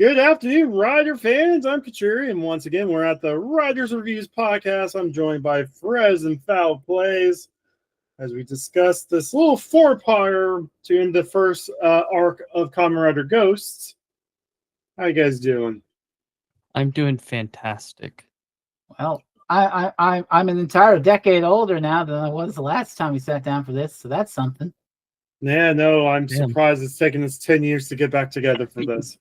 Good afternoon, Rider fans. I'm Kuchiri, and once again, we're at the Riders Reviews podcast. I'm joined by Frez and Foul Plays as we discuss this little four-parter to end the first arc of Kamen Rider Ghosts. How you guys doing? I'm doing fantastic. Well, I'm an entire decade older now than I was the last time we sat down for this, so that's something. Yeah, no, I'm surprised it's taken us 10 years to get back together for this.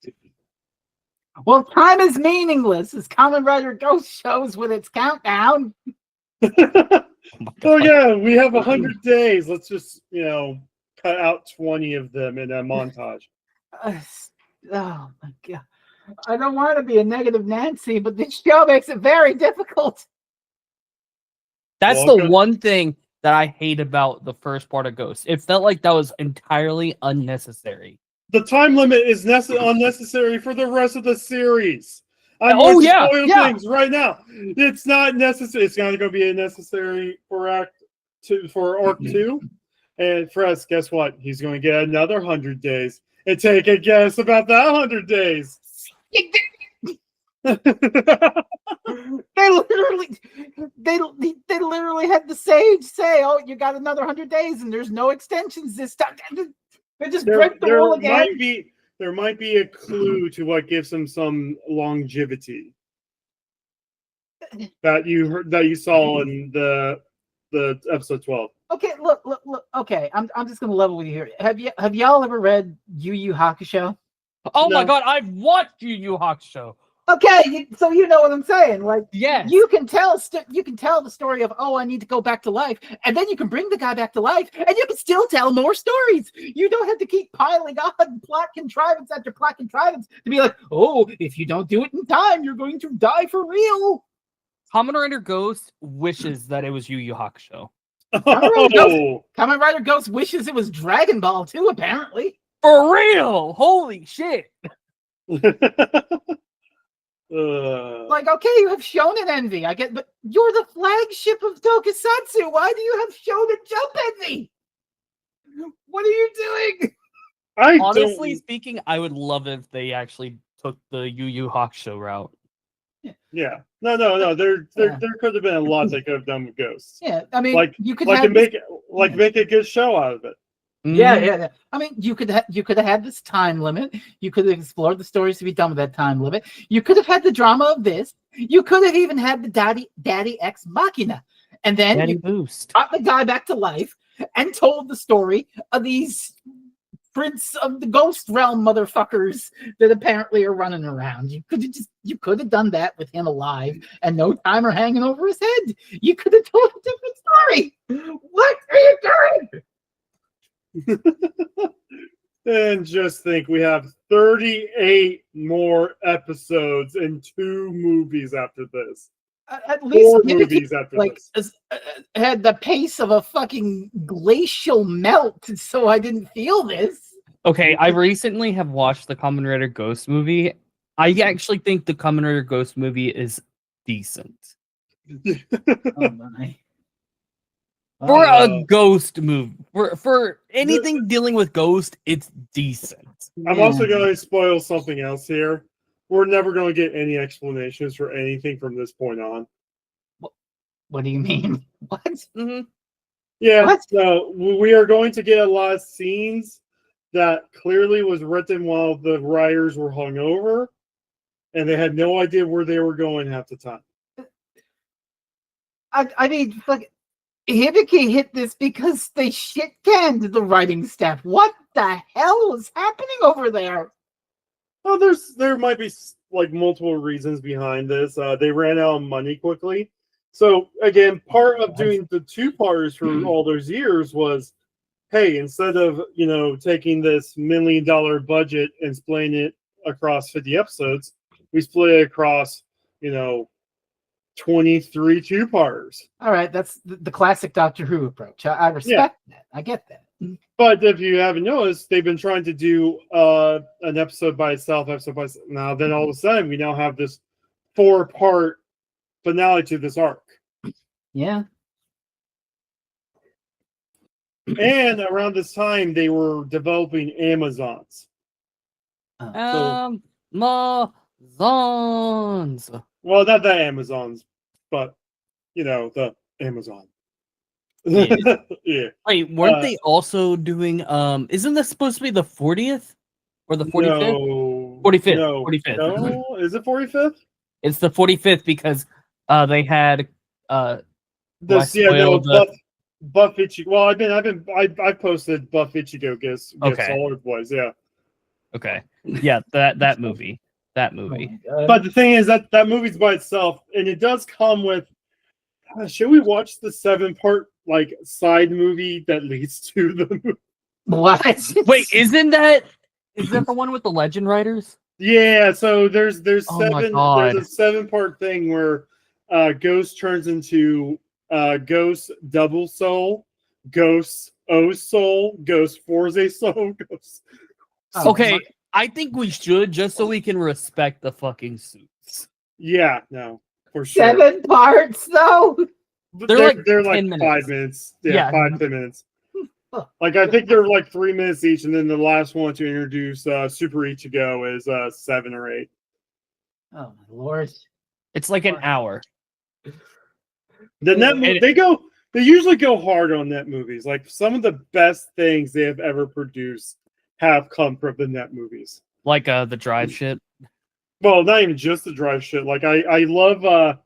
Well, time is meaningless, as Kamen Rider Ghost shows with its countdown. Oh yeah, we have 100 days. Let's just, cut out 20 of them in a montage. Oh my god. I don't want to be a negative Nancy, but this show makes it very difficult. That's the one thing that I hate about the first part of Ghost. It felt like that was entirely unnecessary. The time limit is unnecessary for the rest of the series. I'm going to spoil things right now. It's not necessary. It's going to be necessary for Arc 2. And Frez, guess what? He's going to get another 100 days. And take a guess about that 100 days. They literally had the sage say, "Oh, you got another 100 days, and there's no extensions this time." They just break the rule again. There might be a clue to what gives them some longevity that you saw in the episode 12. Okay, look. Okay, I'm just gonna level with you here. Have y'all ever read Yu Yu Hakusho? Oh my god, I've watched Yu Yu Hakusho. Okay, so you know what I'm saying. Like, yes, you can tell the story of, oh, I need to go back to life, and then you can bring the guy back to life, and you can still tell more stories. You don't have to keep piling on plot contrivance after plot contrivance to be like, oh, if you don't do it in time, you're going to die for real. Kamen Rider Ghost wishes that it was Yu Yu Hakusho. Kamen Rider Ghost wishes it was Dragon Ball too, apparently. For real! Holy shit! Like, okay, you have Shonen Envy, I get, but you're the flagship of Tokusatsu. Why do you have Shonen Jump Envy? What are you doing? Honestly speaking, I would love if they actually took the Yu Yu Hakusho route. Yeah. No. There could have been a lot they could have done with Ghosts. Yeah, I mean, you could make a good show out of it. Yeah. I mean, you could have had this time limit. You could have explored the stories to be done with that time limit. You could have had the drama of this. You could have even had the Daddy Ex Machina, and then you brought the guy back to life and told the story of these Prince of the Ghost Realm motherfuckers that apparently are running around. You could have done that with him alive and no timer hanging over his head. You could have told a different story. What are you doing? And just think, we have 38 more episodes and 2 movies after this. At least 4 movies after this. Had the pace of a fucking glacial melt, so I didn't feel this. Okay, I recently have watched the Kamen Rider Ghost movie. I actually think the Kamen Rider Ghost movie is decent. Oh my. For a ghost movie, for anything dealing with ghost, it's decent. I'm also going to spoil something else here. We're never going to get any explanations for anything from this point on. What do you mean? What? Mm-hmm. Yeah, what? So we are going to get a lot of scenes that clearly was written while the writers were hungover, and they had no idea where they were going half the time. I mean, fuck. Hibiki hit this because they shit-canned the writing staff. What the hell is happening over there? Well, there might be like multiple reasons behind this. They ran out of money quickly. So again, part of doing the 2-parters for all those years was, hey, instead of taking this $1 million budget and splitting it across 50 episodes, we split it across 23 2-parters. All right, that's the classic Doctor Who approach. I respect that. I get that. But if you haven't noticed, they've been trying to do an episode by itself, Now, then all of a sudden, we now have this 4-part finale to this arc. Yeah. And around this time, they were developing Amazons. Amazons. Well, not the Amazons, but the Amazon. Yeah. Yeah. Wait, weren't they also doing isn't this supposed to be the 40th or the 45th? No. 45th. No. 45th. No. Is it 45th? It's the 45th because they had do I This yeah spoil no the Buff Ichigo. Well, I've posted Buff Ichigo gifts Okay. all over the place. Yeah. Okay. Yeah, that movie. That Oh movie. my God. But the thing is that movie's by itself, and it does come with. Should we watch the 7-part like side movie that leads to the movie? What? Wait, is that the one with the legend writers? Yeah, so there's Oh my there's God. a 7-part thing where Ghost turns into Ghost Double Soul, Ghost O Soul, Ghost Forza Soul, Ghost. Oh, Okay, I think we should just so we can respect the fucking suits. Yeah, no, for sure. 7 parts though. But They're they're like like 10 5 minutes. minutes. Yeah. 5-10 minutes. Like I think they're like 3 minutes each, and then the last one to introduce Super Ichigo is 7 or 8. Oh my lord. It's like an hour. The net they usually go hard on net movies. Like some of the best things they have ever produced have come from the net movies. Like the drive shit. Well, not even just the drive shit. Like I love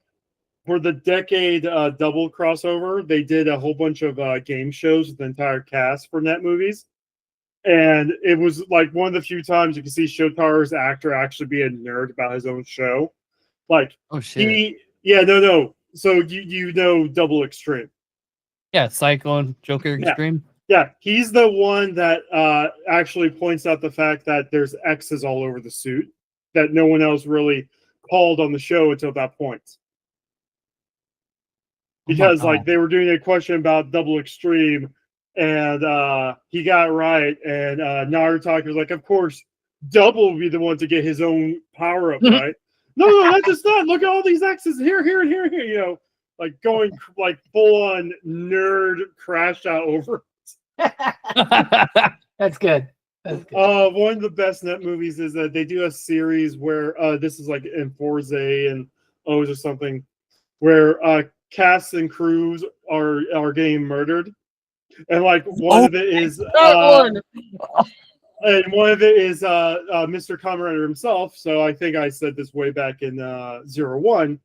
for the decade double crossover, they did a whole bunch of game shows with the entire cast for net movies. And it was like one of the few times you can see Shotaro's actor actually be a nerd about his own show. Like Oh shit. no. So you know Double Extreme. Yeah, Cyclone Joker Extreme. Yeah, he's the one that actually points out the fact that there's X's all over the suit that no one else really called on the show until that point. Because like they were doing a question about Double Extreme, and he got it right, and Naruto was like, "Of course, Double will be the one to get his own power up, right?" No, that's just not. Look at all these X's here, and here. You know, like going like full on nerd crash out over. That's good. That's good. One of the best net movies is that they do a series where this is like in Forza and O's or something, where casts and crews are getting murdered, and like one of it is and one of it is Mr. Kamen Rider himself. So I think I said this way back in 01,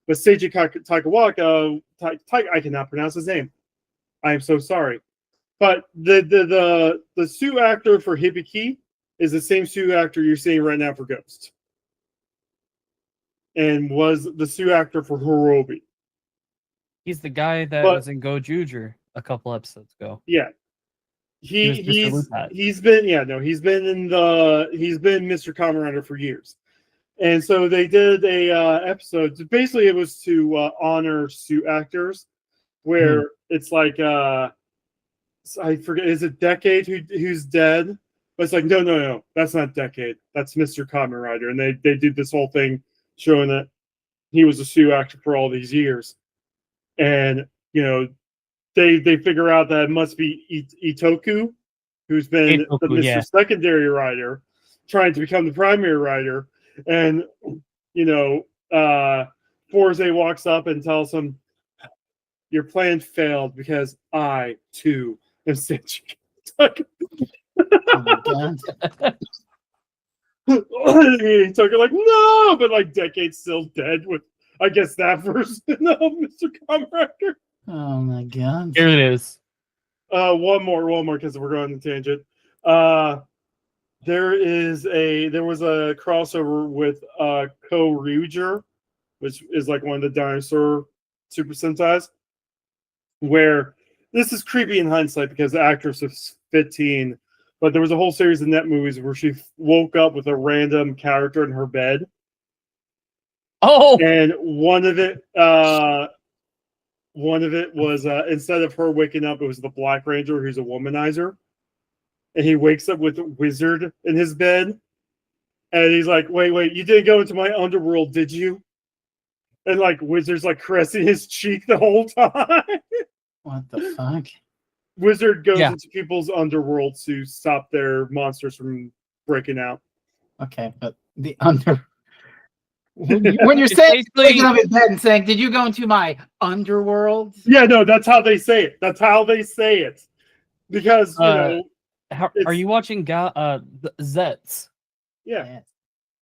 but Seiji Takawaka, I cannot pronounce his name. I am so sorry. But the suit actor for Hibiki is the same suit actor you're seeing right now for Ghost, and was the suit actor for Hirobi. He's the guy that was in Go Juger a couple episodes ago. Yeah, he's been Mr. Kamen Rider for years, and so they did a episode. Basically, it was to honor suit actors, where it's like I forget, is it Decade who's dead? But it's like no, that's not Decade. That's Mr. Kamen Rider, and they did this whole thing showing that he was a suit actor for all these years. And they figure out that it must be Itoku, who's been the Mr. Secondary Rider, trying to become the primary rider. And Forze walks up and tells him, "Your plan failed because I too am Seiji." Oh my God. Itoku like no, but like Decade's still dead with. I guess that version of Mr. Kamen Rider. Oh my God. Here it is. One more, because we're going on a tangent. There was a crossover with Ko Ryuger, which is like one of the dinosaur Super Sentais, where this is creepy in hindsight because the actress was 15, but there was a whole series of net movies where she woke up with a random character in her bed. Oh, and one of it was instead of her waking up, it was the Black Ranger, who's a womanizer, and he wakes up with a wizard in his bed, and he's like, "Wait, you didn't go into my underworld, did you?" And like Wizard's like caressing his cheek the whole time. What the fuck? Wizard goes into people's underworld to stop their monsters from breaking out. Okay, but The under. When you're saying Basically- waking up in bed and saying, "Did you go into my underworld?" Yeah, no, that's how they say it. That's how they say it. Because Are you watching the Zets? yeah.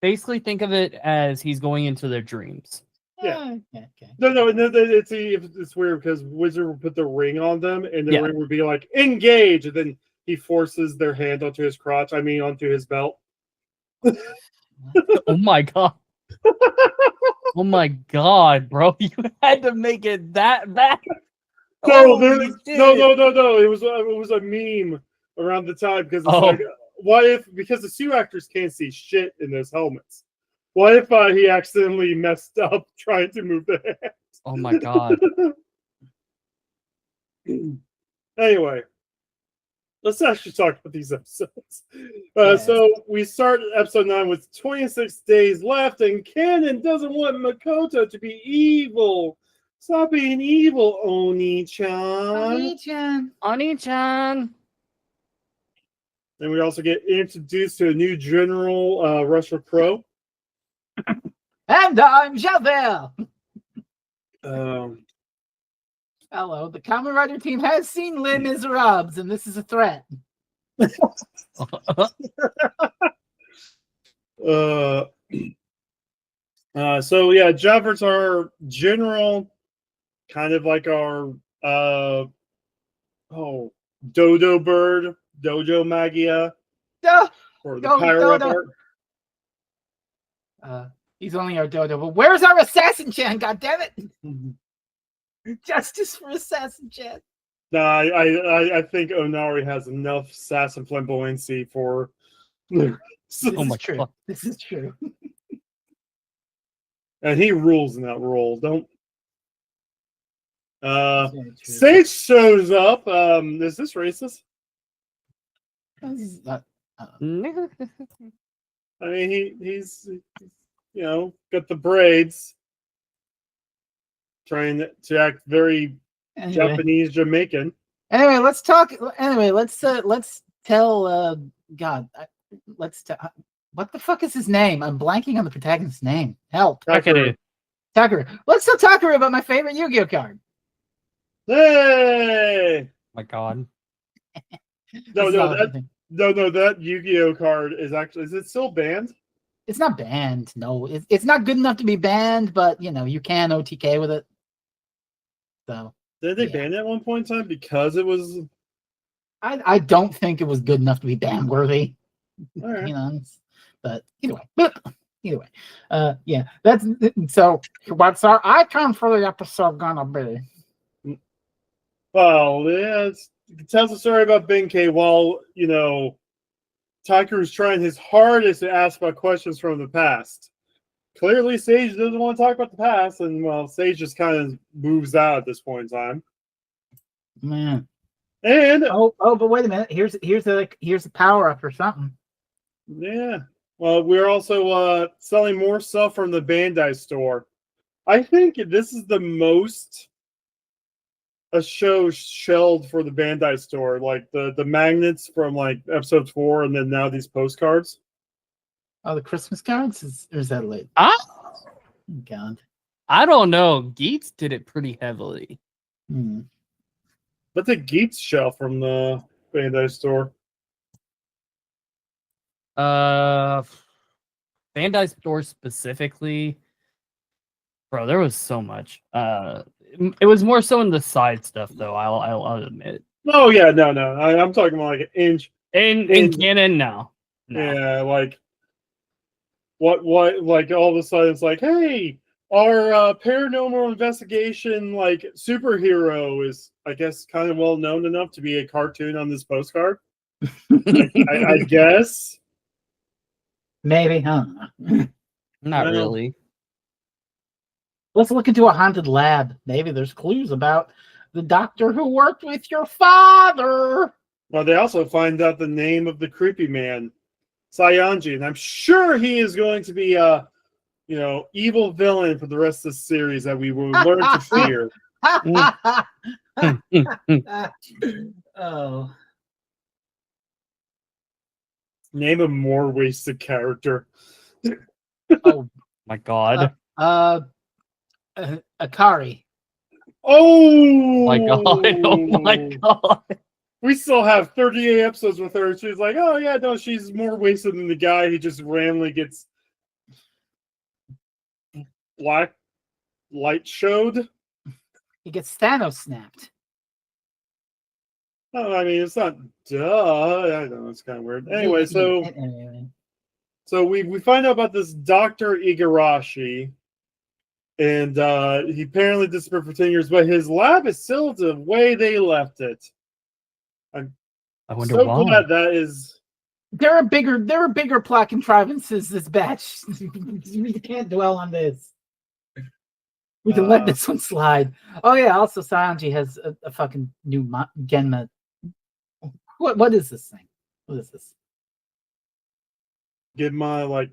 Basically, think of it as he's going into their dreams. Yeah. Okay. No, it's weird because Wizard would put the ring on them, and the Yeah. ring would be like engage, and then he forces their hand onto his crotch. I mean, onto his belt. Oh my god. Oh my god, bro! You had to make it that bad. No, Holy shit. no. It was a meme around the time because it's like, what if because the suit actors can't see shit in those helmets? What if he accidentally messed up trying to move the hand? Oh my god. Anyway, let's actually talk about these episodes. So we start episode 9 with 26 days left, and Kamen doesn't want Makoto to be evil. Stop being evil, Oni-chan. Oni-chan. And we also get introduced to a new general, Russia Pro. And I'm Javert. Um, Hello, the Kamen Rider team has seen Les Miserables, and this is a threat. So yeah, Javert's our general, kind of like our Dodo Bird, Dojo Magia, Duh. or the Go, Pyro Dodo. Art. He's only our dodo, but where's our Assassin Chan? God damn it! Justice for Assassin Chan. No, I think Onari has enough sass and flamboyancy for. This Oh my is true. God. This is true. And he rules in that role. Don't. That's very true. Sage shows up. Is this racist? This is not- I mean, he's got the braids, trying to act very Anyway. Japanese Jamaican. Anyway, let's talk. Anyway, let's tell. God, let's tell. What the fuck is his name? I'm blanking on the protagonist's name. Help. Takaru. Takaru. Let's tell Takaru about my favorite Yu-Gi-Oh card. Hey! My god. No, It's not- that Yu-Gi-Oh card is it still banned? It's not banned. No, it's not good enough to be banned, but you can OTK with it. So Did they Yeah. ban it at one point in time because it was? I don't think it was good enough to be ban worthy. All right. But either way, yeah. That's so. What's our icon for the episode gonna be? Well, yeah, it tells a story about Benkei while Takaru's trying his hardest to ask about questions from the past. Clearly, Sage doesn't want to talk about the past, and Sage just kind of moves out at this point in time. Man. And but wait a minute. Here's a power up or something. yeah, well, we're also selling more stuff from the Bandai store. I think this is the most a show shelled for the Bandai store, like the magnets from like episode 4, and then now these postcards. Oh, the Christmas cards? Or is that late? Ah, God. I don't know. Geets did it pretty heavily. But the Geets shell from the Bandai store. Bandai store specifically, bro. There was so much. It was more so in the side stuff, though. I'll admit. Oh yeah, no. I'm talking about like an inch. In canon, no. Yeah, like what? Like all of a sudden, it's like, hey, our paranormal investigation like superhero is, I guess, kind of well known enough to be a cartoon on this postcard. I guess. Maybe, huh? Not Well, really. Let's look into a haunted lab. Maybe there's clues about the doctor who worked with your father. Well, they also find out the name of the creepy man, Sayanji, and I'm sure he is going to be a, evil villain for the rest of the series that we will learn to fear. Oh. Name a more wasted character. Oh, My God. Akari. Oh My God. Oh my God. We still have 38 episodes with her. She's like, oh yeah, no, she's more wasted than the guy who just randomly gets black light showed. He gets Thanos snapped. Oh, I mean, it's not duh. I don't know, it's kind of weird. Anyway, so we find out about this Dr. Igarashi, and he apparently disappeared for 10 years, but his lab is still the way they left it. I'm I wonder so why. glad that is. There are bigger plot contrivances this batch. We can't dwell on this. We can let this one slide. Oh yeah, also Sanji has a fucking new Genma. What is this thing? What is this? Get my like,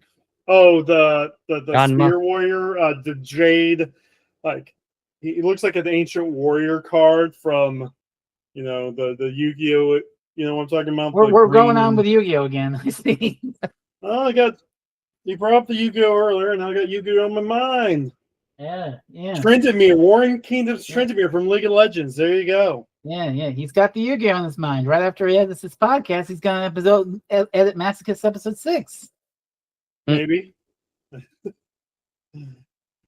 oh, the Ganma. spear warrior, the jade, like he looks like an ancient warrior card from, the Yu-Gi-Oh. You know what I'm talking about? We're going on with Yu-Gi-Oh again. I see. Oh, you brought up the Yu-Gi-Oh earlier, and I got Yu-Gi-Oh on my mind. Yeah. Trintamere, Warring Kingdoms Trintamere from League of Legends. There you go. Yeah. He's got the Yu-Gi-Oh on his mind. Right after he edits his podcast, he's gonna edit Masochist episode 6. Maybe.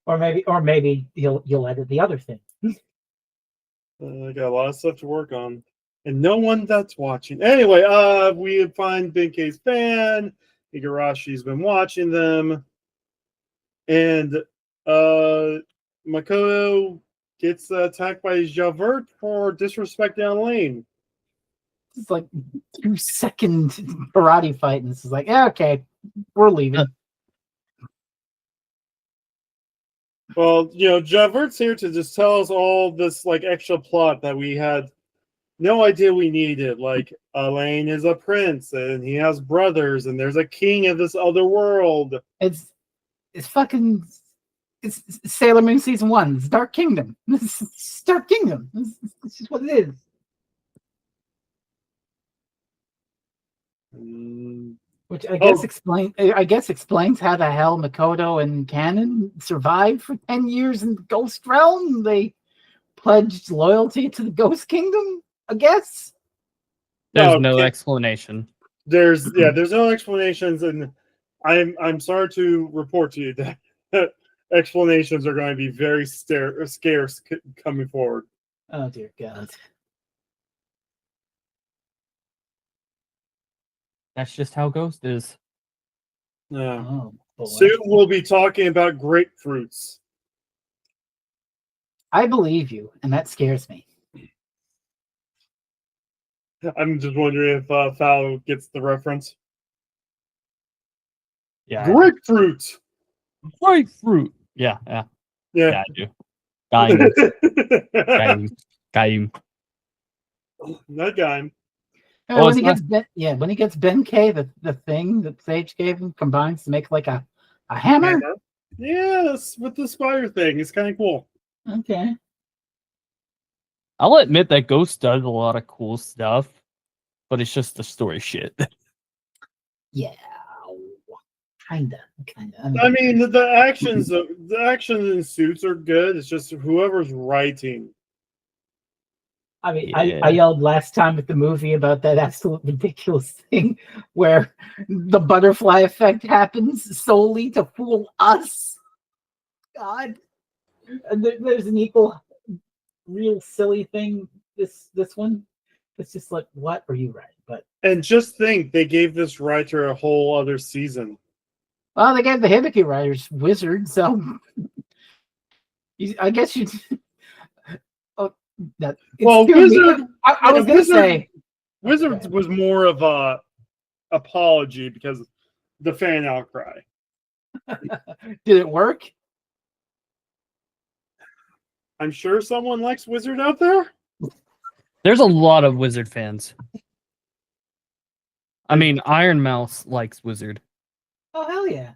Or maybe you'll edit the other thing. I got a lot of stuff to work on. And no one that's watching. Anyway, we find Benkei's fan. Igarashi's been watching them. And Makoto gets attacked by Javert for disrespecting on lane. It's like 2-second karate fight, and this is like, yeah, okay, we're leaving. Well, Javert's here to just tell us all this like extra plot that we had no idea we needed. Like Elaine is a prince, and he has brothers, and there's a king of this other world. It's Sailor Moon season 1. It's Dark Kingdom. It's Dark Kingdom. This is what it is. Which I guess explains how the hell Makoto and Kamen survived for 10 years in the Ghost Realm. They pledged loyalty to the Ghost Kingdom, I guess. There's no explanation. There's no explanations, and I'm sorry to report to you that explanations are going to be very scarce coming forward. Oh dear God. That's just how Ghost is. Oh, boy. Soon we'll be talking about grapefruits. I believe you, and that scares me. I'm just wondering if Fal gets the reference. Yeah. Grapefruit. Yeah, Yeah. I do. Got him. That guy. When he gets Benkei, the thing that Sage gave him combines to make like a hammer. Yes, with the spider thing. It's kind of cool. Okay. I'll admit that Ghost does a lot of cool stuff, but it's just the story shit. Yeah. Kinda. I mean, the actions in suits are good. It's just whoever's writing. I mean, Yeah. I yelled last time at the movie about that absolute ridiculous thing where the butterfly effect happens solely to fool us. God. And there's an equal real silly thing, this one. It's just like, what are you writing? And just think, they gave this writer a whole other season. Well, they gave the Hibiki writers Wizard, so I guess you. Wizard. I was gonna say Wizard was more of a apology because of the fan outcry. Did it work? I'm sure someone likes Wizard out there. There's a lot of Wizard fans. I mean, Iron Mouse likes Wizard. Oh hell yeah!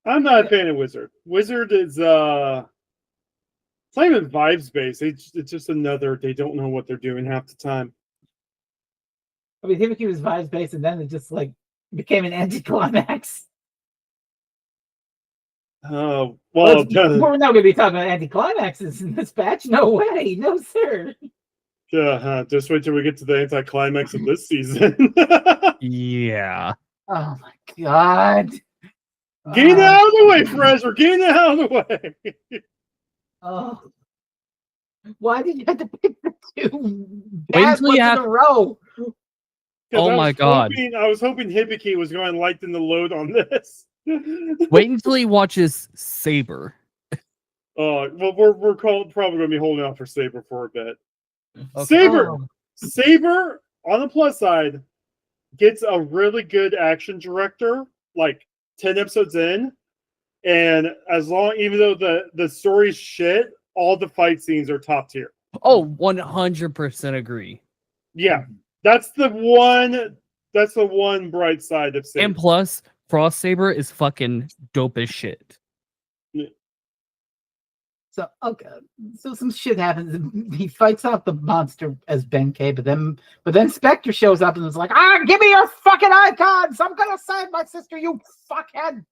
I'm not a fan of Wizard. Wizard is it's not even vibes based. It's just another. They don't know what they're doing half the time. I mean, Hibiki was vibes based, and then it just like became an anticlimax. Well, we're not going to be talking about anticlimaxes in this batch. No way, no sir. just wait till we get to the anticlimax of this season. Yeah. Oh my god. Get it out of the way, Frez. We're getting it out of the way. Oh. Why did you have to pick the two Wait bad until ones you in have- a row? Oh my god. I was hoping Hibiki was going to lighten the load on this. Wait until he watches Saber. Well, we're probably going to be holding off for Saber for a bit. Okay. Saber, Oh. Saber, on the plus side, gets a really good action director, like 10 episodes in, and even though the story's shit, all the fight scenes are top tier. Oh, 100% agree. Yeah, that's the one bright side of Saber. And plus, Frost Saber is fucking dope as shit. So okay, so some shit happens. He fights off the monster as Ben K, but then Spectre shows up and is like, give me your fucking icons! I'm gonna save my sister, you fuckhead!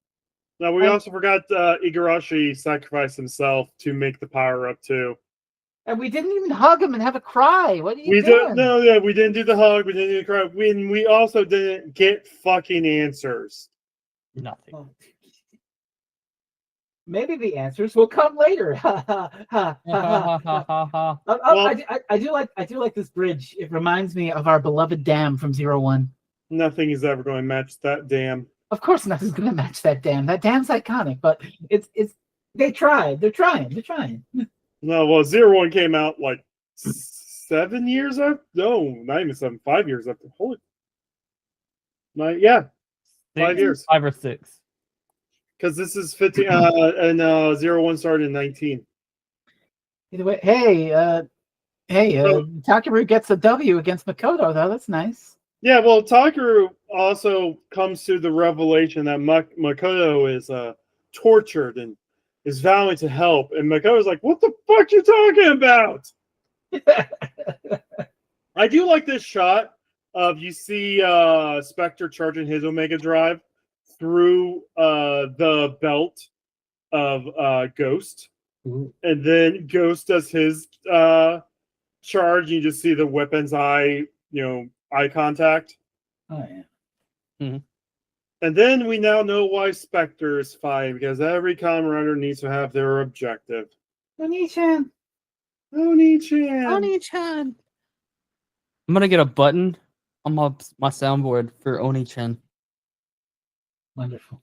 Now we also forgot Igarashi sacrificed himself to make the power up too. And we didn't even hug him and have a cry. What are you doing? We didn't do the hug. We didn't do the cry. We also didn't get fucking answers. Nothing. Oh. Maybe the answers will come later. I do like this bridge. It reminds me of our beloved dam from 01. Nothing is ever going to match that dam. Of course, nothing's going to match that dam. That dam's iconic, but they tried. They're trying. No, well, 01 came out like 7 years after. No, not even 7. 5 years after. Holy, 5 years. 5 or 6. Because this is 15, and 01 started in 19. Either way, Takeru gets a W against Makoto, though. That's nice. Yeah, well, Takeru also comes to the revelation that Makoto is tortured and is vowing to help. And Makoto's like, what the fuck you talking about? I do like this shot of you see Spectre charging his Omega Drive through the belt of Ghost. Ooh. And then Ghost does his charge. You just see the weapon's eye contact. Oh, yeah. Mm-hmm. And then we now know why Spectre is fighting, because every Kamen Rider needs to have their objective. Oni-chan. Oni-chan. I'm gonna get a button on my soundboard for Oni-chan. Wonderful.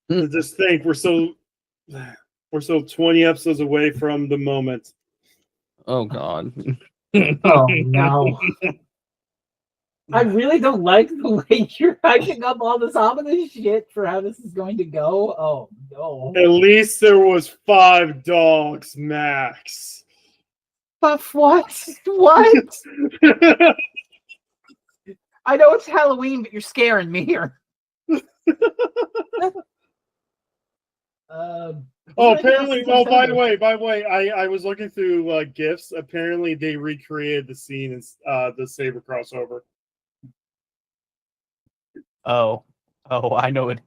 Just think, we're so 20 episodes away from the moment. Oh god. Oh no. I really don't like the way you're hyping up all this ominous shit for how this is going to go. Oh no. At least there was 5 dogs max. But what? What? I know it's Halloween, but you're scaring me here. Apparently, by the way, I was looking through GIFs. Apparently, they recreated the scene in the Saber crossover. Oh, I know it.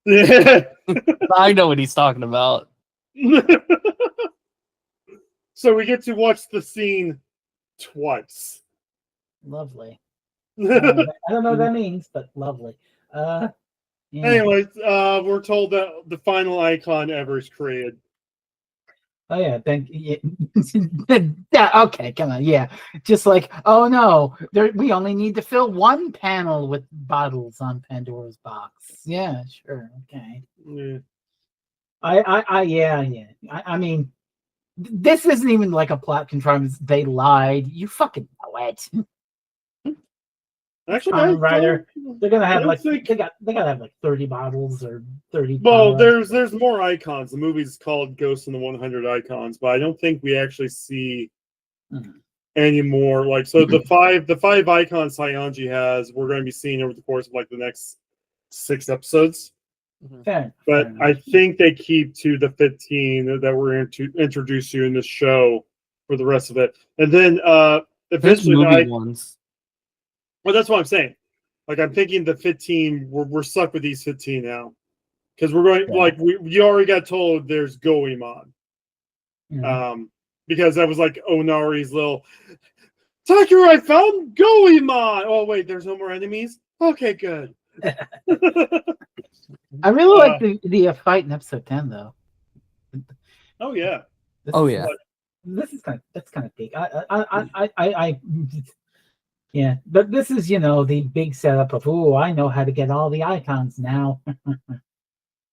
Yeah. I know what he's talking about. So we get to watch the scene twice. Lovely. I don't know what that means, but lovely. Yeah. Anyways, we're told that the final icon ever is created. Oh yeah, yeah, okay, come on, yeah. Just like, oh no, we only need to fill one panel with bottles on Pandora's box. Yeah, sure, okay. Yeah. I mean, this isn't even like a plot contrivance. They lied. You fucking know it. Actually, Rider, they're gonna have they gotta have like 30 bottles or 30. Well, there's more icons. The movie's called Ghost in the 100 Icons, but I don't think we actually see any more. Like, so the five icons Saionji has, we're going to be seeing over the course of like the next 6 episodes. Fair But I think they keep to the 15 that we're going to introduce you in the show for the rest of it, and then eventually movie ones. Well, that's what I'm saying. Like, I'm thinking the 15, we're stuck with these 15 now. because we're going Yeah. like we already got told there's Goemon. Because that was like Onari's little Takeru, I found Goemon. Oh wait, there's no more enemies. Okay, good. I really like the fight in episode 10 though. Oh yeah. This is that's kind of big. Yeah, but this is the big setup of I know how to get all the icons now.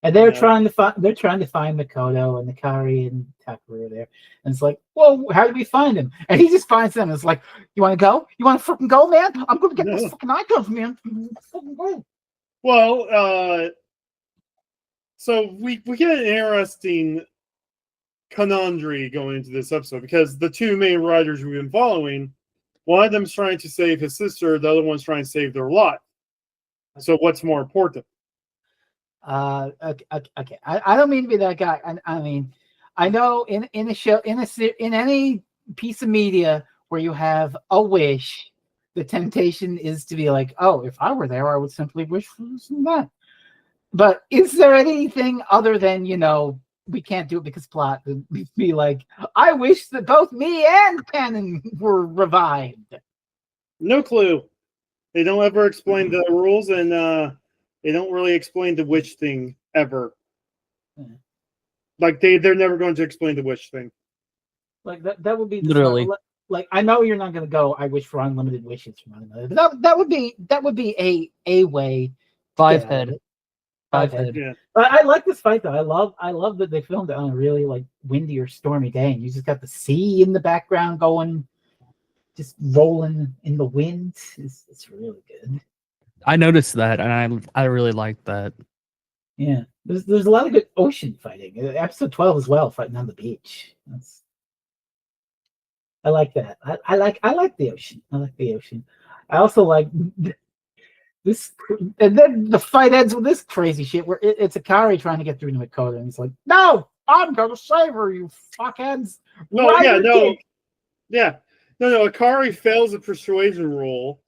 And they're trying to find Makoto and Nakari and Takeru there. And it's like, well, how do we find him? And he just finds them. It's like, you want to go? You want to freaking go, man? I'm going to get those fucking icons, man. Fucking go. Well, so we get an interesting conundrum going into this episode because the two main riders we've been following, one of them's trying to save his sister, the other one's trying to save their life. So what's more important? Okay. I don't mean to be that guy. I mean, I know in a show, in any piece of media where you have a wish, the temptation is to be like, oh, if I were there, I would simply wish for this and that. But is there anything other than we can't do it because plot? Be like, I wish that both me and Kamen were revived. No clue. They don't ever explain the rules, and they don't really explain the witch thing ever. Like they're never going to explain the witch thing. Like that would be Literally. Like I know you're not going to go. I wish for unlimited wishes from unlimited. But that would be a way. Five head. Yeah. But I like this fight though. I love that they filmed it on a really like windy or stormy day, and you just got the sea in the background going, just rolling in the wind. It's really good. I noticed that, and I really liked that. Yeah, there's a lot of good ocean fighting. Episode 12 as well, fighting on the beach. I like that. I like the ocean. I like the ocean. I also like this, and then the fight ends with this crazy shit where it's Akari trying to get through to Makoto, and he's like, "No, I'm gonna save her, you fuckheads!" No, Akari fails the persuasion roll.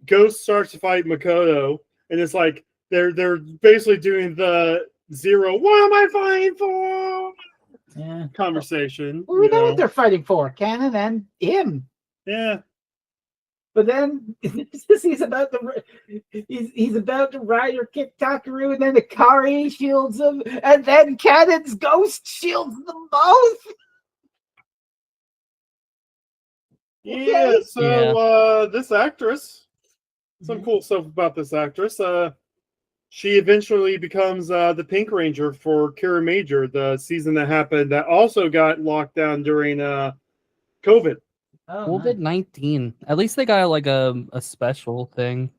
Ghost starts to fight Makoto, and it's like they're basically doing the zero. What am I fighting for? Yeah. Conversation. Well, we know what they're fighting for, Kamen and him. Yeah. But then he's about to ride or kick Takeru, and then Akari shields him, and then Kanen's ghost shields them both. Yeah, so this actress, some cool stuff about this actress. She eventually becomes the Pink Ranger for Kira Major, the season that happened that also got locked down during COVID. Oh, COVID-19. At least they got like a special thing,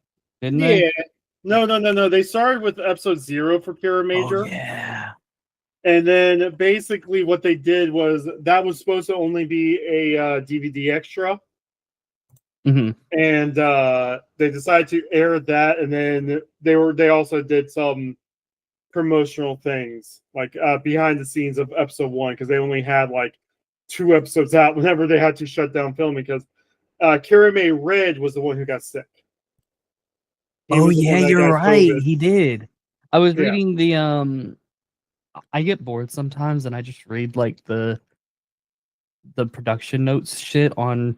didn't Yeah. they? No. They started with episode 0 for Kira Major. Oh, yeah. And then basically what they did was that was supposed to only be a DVD extra. Mm-hmm. And they decided to air that, and then they also did some promotional things like behind the scenes of episode 1 because they only had like 2 episodes out whenever they had to shut down filming because Kirame Red was the one who got sick. Oh yeah, you're right. COVID. He did. I was reading the I get bored sometimes and I just read like the production notes shit on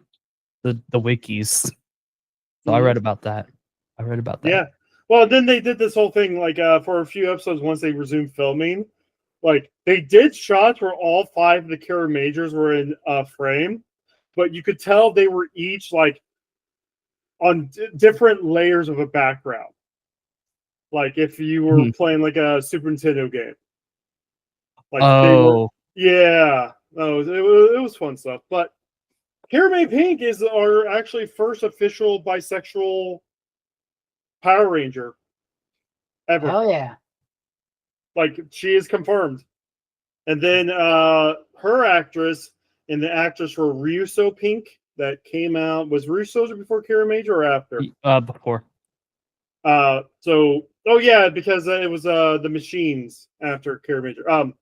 the wikis. So I read about that. Yeah. Well, then they did this whole thing like for a few episodes once they resumed filming. Like they did shots where all 5 of the Kira Majors were in frame, but you could tell they were each like on different layers of a background. Like if you were playing like a Super Nintendo game. Like it was fun stuff. But Kirame Pink is our actually first official bisexual Power Ranger ever. Hell yeah. Like she is confirmed. And then her actress and the actress for Ryuso Pink that came out was Ryuso before Kira Major or after? Before. Because it was the Machines after Kira Major.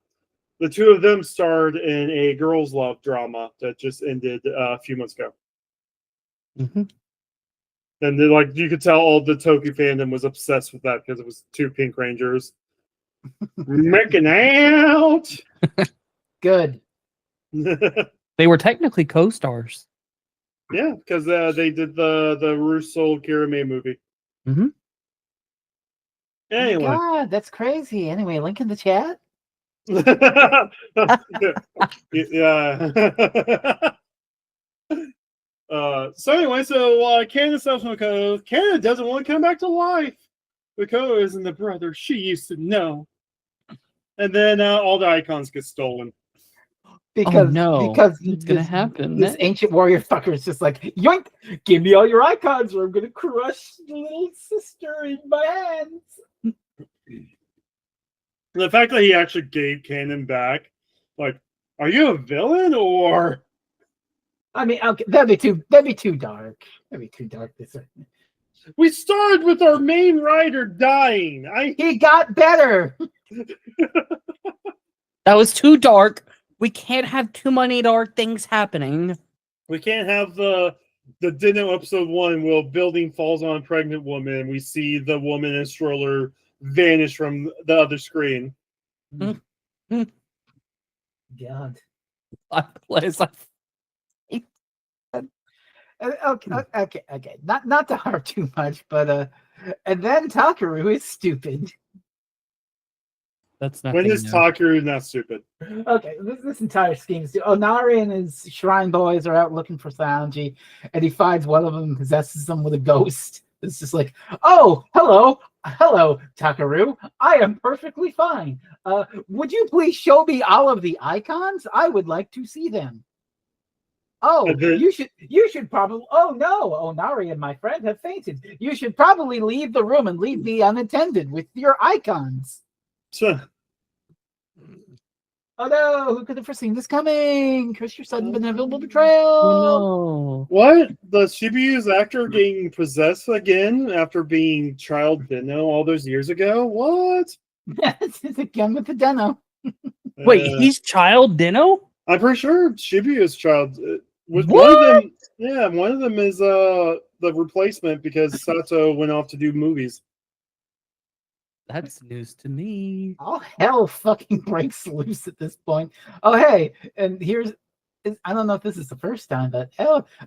The 2 of them starred in a girls' love drama that just ended a few months ago. Mm-hmm. And then, like, you could tell all the Toki fandom was obsessed with that because it was 2 Pink Rangers making out. Good. They were technically co-stars. Yeah, because they did the Russo Kirame movie. Mm-hmm. Anyway. Oh my God, that's crazy. Anyway, link in the chat. Yeah. So anyway, Canada stops Makoto. Canada doesn't want to come back to life. Makoto isn't the brother she used to know. And then all the icons get stolen. Because What's gonna happen? This ancient warrior fucker is just like, yoink, give me all your icons or I'm gonna crush the little sister in my hands. The fact that he actually gave Kanon back, like, are you a villain or? I mean, okay, that'd be too dark. That'd be too dark. We started with our main writer dying. He got better. That was too dark. We can't have too many dark things happening. We can't have the Dino episode 1 where a building falls on a pregnant woman and we see the woman in a stroller vanish from the other screen. God. Okay. Not to harp too much, but and then Takaru is stupid. That's not. When is Takaru not stupid? Okay, this entire scheme is Onari and his shrine boys are out looking for Sanji, and he finds one of them possesses them with a ghost. It's just like, oh, hello, Takaru. I am perfectly fine. Would you please show me all of the icons? I would like to see them. Oh, you should probably. Oh no, Onari and my friend have fainted. You should probably leave the room and leave me unattended with your icons. Oh no, who could have foreseen this coming? Curse your sudden benevolent betrayal. Oh no. What? The Shibuya's actor getting possessed again after being child Dino all those years ago? What? It's again with the Deno. Wait, he's child Dino? I'm pretty sure Shibuya's child. What? One of them, yeah, one of them is the replacement because Sato went off to do movies. That's news to me. All hell fucking breaks loose at this point. Oh, hey, and I don't know if this is the first time, but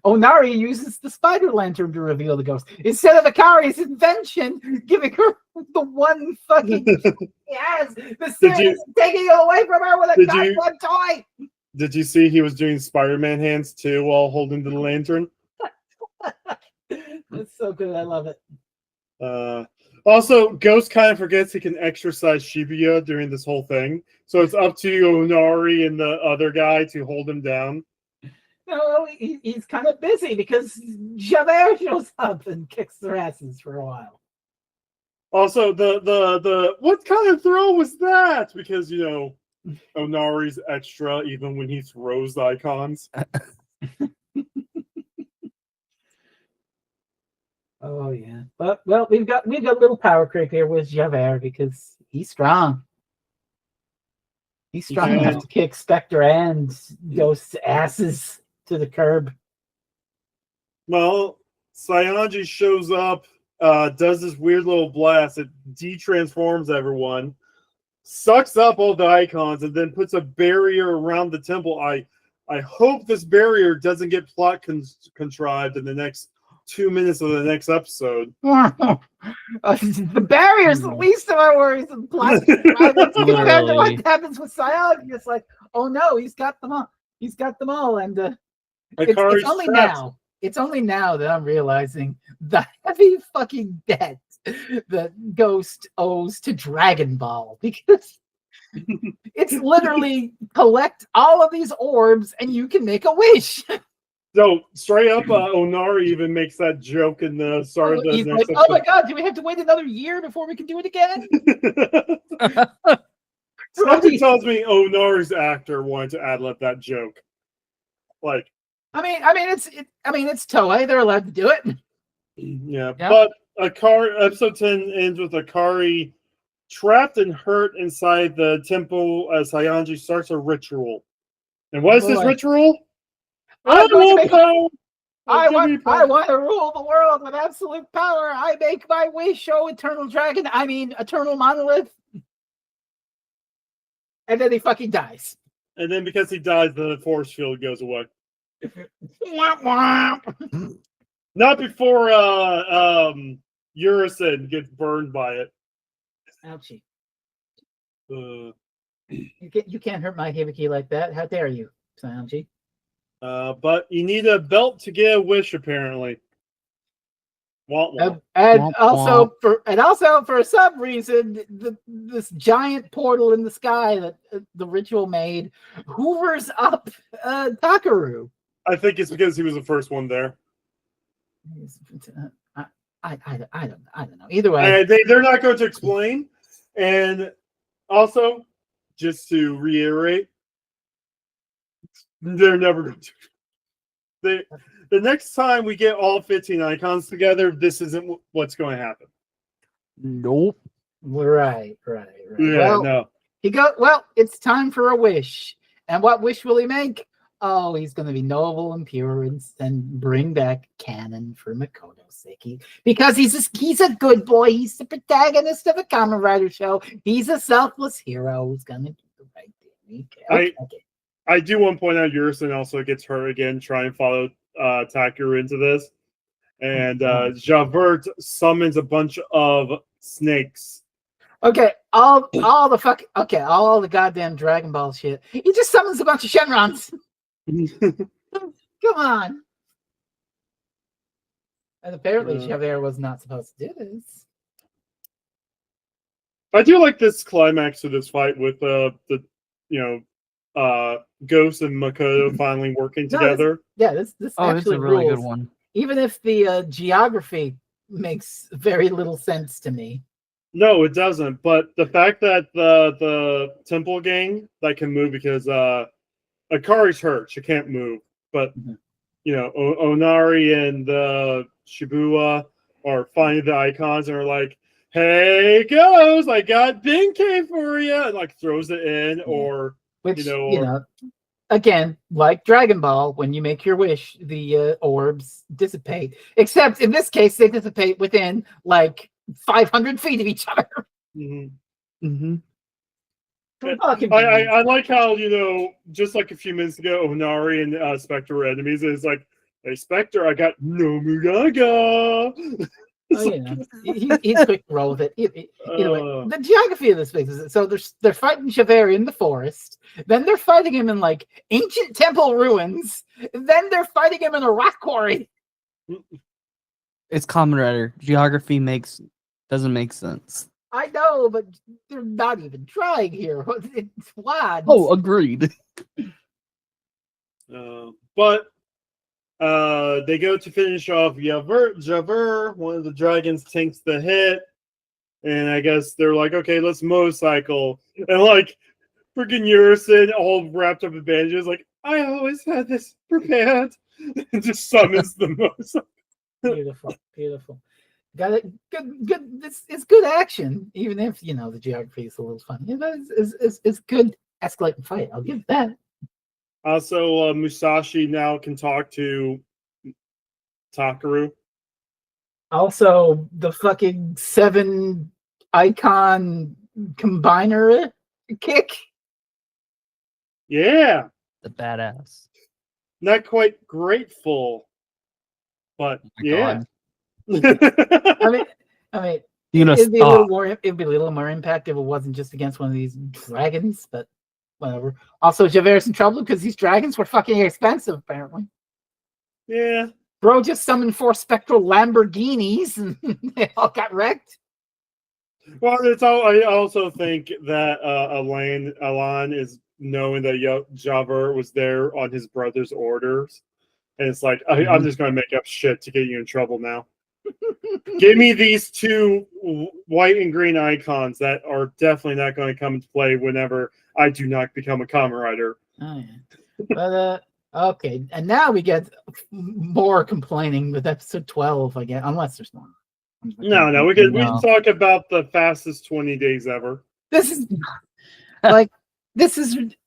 Onari uses the spider lantern to reveal the ghost. Instead of Akari's invention, giving her the one fucking yes, the series taking it away from her with a goddamn toy. Did you see he was doing Spider-Man hands too while holding the lantern? That's so good. I love it. Also, Ghost kind of forgets he can exercise Shibuya during this whole thing. So it's up to Onari and the other guy to hold him down. No, he's kind of busy because Javert shows up and kicks their asses for a while. Also, the what kind of throw was that? Because, Onari's extra even when he throws the icons. Oh yeah, but well, we've got a little power creep here with Javert because he's strong. He's strong enough to kick Spectre and Ghost's asses to the curb. Well, Sayanji shows up, does this weird little blast. It de-transforms everyone, sucks up all the icons, and then puts a barrier around the temple. I hope this barrier doesn't get plot contrived in the next 2 minutes of the next episode. The barrier's the least of our worries and plot compared to what happens with Sayanji. It's like, oh no, he's got them all. He's got them all, and it's only now. It's only now that I'm realizing the heavy fucking debt that Ghost owes to Dragon Ball, because it's literally collect all of these orbs and you can make a wish. So straight up, Onari even makes that joke in the start of the He's next like, episode. oh my god, do we have to wait another year before we can do it again? Something tells me Onari's actor wanted to ad-lib that joke. Like, I mean, it's Toei. They're allowed to do it. Yeah. But episode 10 ends with Akari trapped and hurt inside the temple as Sayanji starts a ritual. And what is this ritual? I Jimmy want to rule the world with absolute power. I make my wish, oh eternal dragon. I mean, eternal monolith. And then he fucking dies. And then because he dies, the force field goes away. Womp womp. Not before Urison gets burned by it. Ouchie. Uh, You can't hurt my hibiki like that. How dare you, Ouchie? but you need a belt to get a wish, apparently. Womp womp. And Womp also for some reason, this giant portal in the sky that the ritual made hoovers up Takaru. I think it's because he was the first one there. I don't know. Either way, They're not going to explain. And also, just to reiterate, they're never going to. The next time we get all 15 icons together, this isn't what's going to happen. Nope. right. Yeah, Well, no. It's time for a wish. And what wish will he make? Oh, he's going to be noble and pure and bring back Kamen for Makoto's sake. Because he's a good boy. He's the protagonist of a Kamen Rider show. He's a selfless hero who's going to do the right thing. Okay. I do want to point out Urison also gets hurt again, trying to follow Takaru into this. And Javert summons a bunch of snakes. Okay, all the goddamn Dragon Ball shit. He just summons a bunch of Shenrons. Come on. And apparently Javert was not supposed to do this. I do like this climax of this fight with Ghost and Makoto finally working together. This This actually is a really rules. good one. Even if the geography makes very little sense to me. No, it doesn't. But the fact that the temple gang that can move because Akari's hurt, she can't move. But Onari and Shibuya are finding the icons and are like, "Hey, Ghost, I got Benkei for you," and like throws it in, or Which again, like Dragon Ball, when you make your wish, the orbs dissipate. Except in this case, they dissipate within like 500 feet of each other. Mm-hmm. Mm-hmm. I like how, just like a few minutes ago, Onari and Spectre were enemies. And it's like, "Hey, Spectre, I got Nomugaga." He's quick to roll with it. Either way, the geography of this place is so they're fighting Javert in the forest, then they're fighting him in like ancient temple ruins, then they're fighting him in a rock quarry. It's Kamen Rider. Geography doesn't make sense. I know, but they're not even trying here. It's wild. Oh, agreed. But they go to finish off Javert. One of the dragons tanks the hit. And I guess they're like, "Okay, let's motorcycle." And like, freaking Urison, all wrapped up in bandages, like, "I always had this prepared." And just summons the motorcycle. Beautiful. Got it. Good. It's good action, even if the geography is a little funny. It's good escalating fight. I'll give that. Also, Musashi now can talk to Takaru. Also, the fucking 7 icon combiner kick. Yeah, The badass. not quite grateful, but yeah. I mean, You're gonna it'd be stop. a little more impact if it wasn't just against one of these dragons, but whatever. Also, Javert's in trouble because these dragons were fucking expensive, apparently. Yeah. Bro just summoned 4 spectral Lamborghinis and they all got wrecked. Well, I also think that Alan is knowing that Javert was there on his brother's orders. And it's like, I'm just going to make up shit to get you in trouble now. Give me these 2 white and green icons that are definitely not going to come into play whenever I do not become a Kamen Rider. Oh, yeah. But, okay. And now we get more complaining with episode 12 again, unless there's more. No, we can talk about the fastest 20 days ever. This is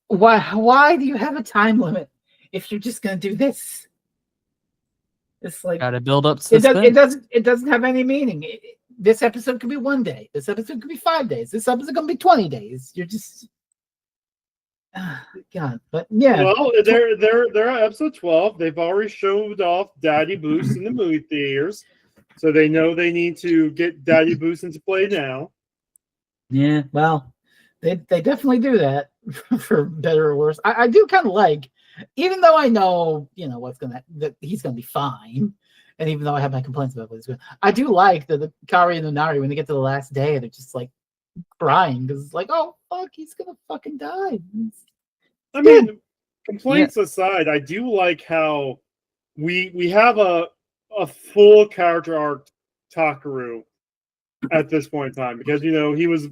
why do you have a time limit if you're just going to do this? It's like Gotta build up it does. suspense. It doesn't have any meaning. This episode could be 1 day. This episode could be 5 days. This episode could be 20 days. You're just, God. But yeah. Well, they're at episode 12. They've already showed off Daddy Boost in the movie theaters, so they know they need to get Daddy Boost into play now. Yeah. Well, they definitely do that for better or worse. I do kind of like, even though I know that he's gonna be fine. And even though I have my complaints about what he's doing, I do like the Kari and the Nari, when they get to the last day, they're just like crying because it's like, oh fuck, he's gonna fucking die. I mean, complaints aside, I do like how we have a full character arc Takaru at this point in time, because he was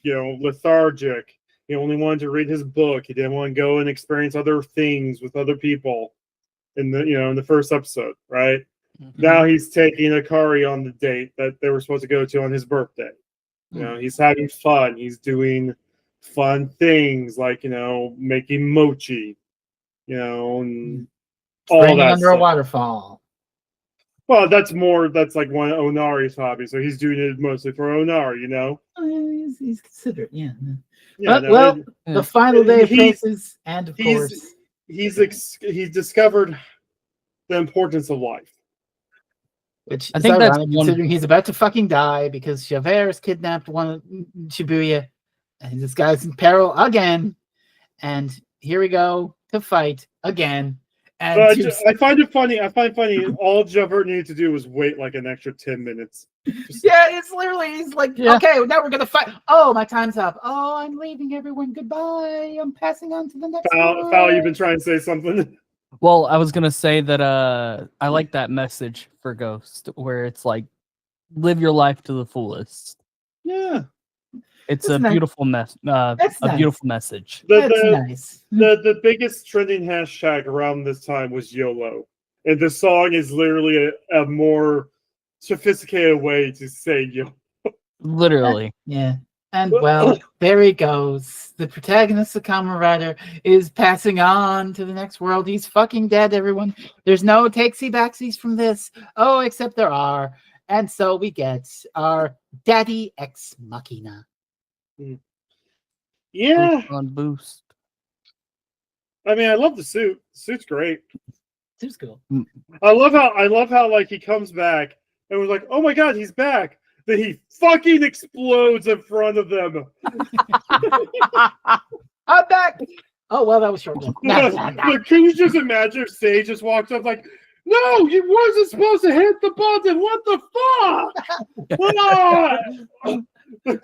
lethargic. He only wanted to read his book. He didn't want to go and experience other things with other people. In the first episode, right? Mm-hmm. Now he's taking Akari on the date that they were supposed to go to on his birthday. He's having fun. He's doing fun things like making mochi, and all Spraying that under stuff. a waterfall. Well, that's like one of Onari's hobbies, so he's doing it mostly for Onari. He's considerate, yeah. Yeah. The final day approaches, and of course, he's discovered the importance of life, which I is think that's ironic considering he's about to fucking die because Javert has kidnapped one of Shibuya, and this guy's in peril again. And here we go to fight again. And I find it funny. All Javert needed to do was wait like an extra 10 minutes. Yeah, it's literally, he's like, okay, now we're gonna fight. Oh, my time's up. Oh, I'm leaving everyone. Goodbye. I'm passing on to the next one. Foul, you've been trying to say something. Well, I was gonna say that I like that message for Ghost, where it's like, live your life to the fullest. Yeah, it's That's a nice. beautiful beautiful message. That's nice. The biggest trending hashtag around this time was YOLO, and the song is literally a more sophisticated way to say YOLO. Literally. Yeah. And well, there he goes. The protagonist of Kamen Rider is passing on to the next world. He's fucking dead, everyone. There's no takesy backsies from this. Oh, except there are. And so we get our Daddy Ex Machina. Yeah. On Boost. I mean, I love the suit. The suit's great. Suit's cool. I love how like he comes back and was like, oh my god, he's back. Then he fucking explodes in front of them. I'm back. Oh well, that was short. But can you just imagine if Sage just walked up like, no, he wasn't supposed to hit the button. What the fuck?